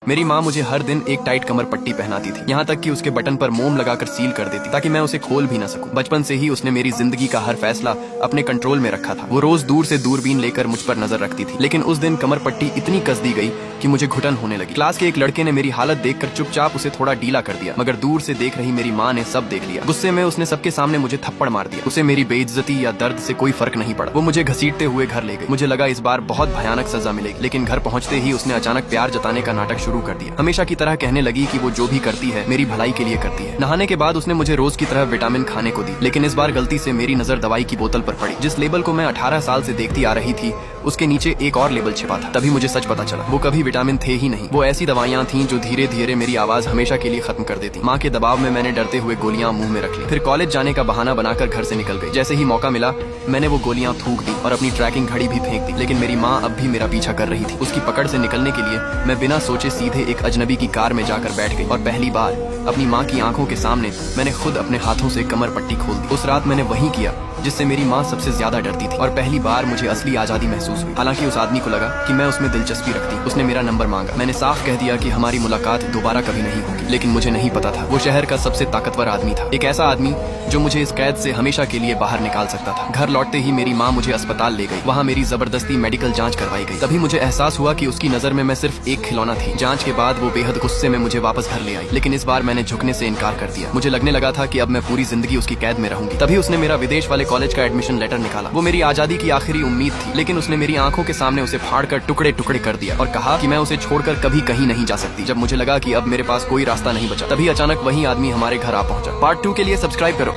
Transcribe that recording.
मेरी माँ मुझे हर दिन एक टाइट कमर पट्टी पहनाती थी, यहाँ तक कि उसके बटन पर मोम लगाकर सील कर देती ताकि मैं उसे खोल भी न सकूं। बचपन से ही उसने मेरी जिंदगी का हर फैसला अपने कंट्रोल में रखा था। वो रोज दूर से दूरबीन लेकर मुझ पर नजर रखती थी, लेकिन उस दिन कमर पट्टी इतनी कस दी गई कि मुझे घुटन होने लगी। क्लास के एक लड़के ने मेरी हालत देखकर चुपचाप उसे थोड़ा ढीला कर दिया, मगर दूर से देख रही मेरी माँ ने सब देख लिया। गुस्से में उसने सबके सामने मुझे थप्पड़ मार दिया। उसे मेरी बेइज्जती या दर्द से कोई फर्क नहीं पड़ा। वो मुझे घसीटते हुए घर ले गई। मुझे लगा इस बार बहुत भयानक सजा मिलेगी, लेकिन घर पहुंचते ही उसने अचानक प्यार जताने का नाटक शुरू कर दिया। हमेशा की तरह कहने लगी कि वो जो भी करती है मेरी भलाई के लिए करती है। नहाने के बाद उसने मुझे रोज की तरह विटामिन खाने को दी, लेकिन इस बार गलती से मेरी नजर दवाई की बोतल पर पड़ी। जिस लेबल को मैं 18 साल से देखती आ रही थी, उसके नीचे एक और लेबल छिपा था। तभी मुझे सच पता चला, वो कभी विटामिन थे ही नहीं। वो ऐसी दवाइयाँ थीं जो धीरे धीरे मेरी आवाज हमेशा के लिए खत्म कर देती। माँ के दबाव में मैंने डरते हुए गोलियां मुंह में रख ली। फिर कॉलेज जाने का बहाना बनाकर घर से निकल गई। जैसे ही मौका मिला मैंने वो गोलियां थूक दी और अपनी ट्रैकिंग घड़ी भी फेंक दी, लेकिन मेरी माँ अब भी मेरा पीछा कर रही थी। उसकी पकड़ से निकलने के लिए मैं बिना सोचे सीधे एक अजनबी की कार में जाकर बैठ गई और पहली बार अपनी माँ की आंखों के सामने मैंने खुद अपने हाथों से कमर पट्टी खोल दी। उस रात मैंने वही किया जिससे मेरी माँ सबसे ज्यादा डरती थी, और पहली बार मुझे असली आजादी महसूस हुई। हालांकि उस आदमी को लगा कि मैं उसमें दिलचस्पी रखती। उसने मेरा नंबर मांगा। मैंने साफ कह दिया कि हमारी मुलाकात दोबारा कभी नहीं होगी, लेकिन मुझे नहीं पता था वो शहर का सबसे ताकतवर आदमी था। एक ऐसा आदमी जो मुझे इस कैद से हमेशा के लिए बाहर निकाल सकता था। घर लौटते ही मेरी माँ मुझे अस्पताल ले गई। वहाँ मेरी जबरदस्ती मेडिकल जांच करवाई गई। तभी मुझे एहसास हुआ कि उसकी नजर में मैं सिर्फ एक खिलौना थी। जांच के बाद वो बेहद गुस्से में मुझे वापस घर ले आई, लेकिन इस बार मैंने झुकने से इनकार कर दिया। मुझे लगने लगा था कि अब मैं पूरी जिंदगी उसकी कैद में रहूंगी। तभी उसने मेरा विदेश वाले कॉलेज का एडमिशन लेटर निकाला। वो मेरी आजादी की आखिरी उम्मीद थी, लेकिन उसने मेरी आंखों के सामने उसे फाड़कर टुकड़े टुकड़े कर दिया और कहा कि मैं उसे छोड़कर कभी कहीं नहीं जा सकती। जब मुझे लगा कि अब मेरे पास कोई रास्ता नहीं बचा, तभी अचानक वही आदमी हमारे घर आ पहुंचा। पार्ट 2 के लिए सब्सक्राइब करो।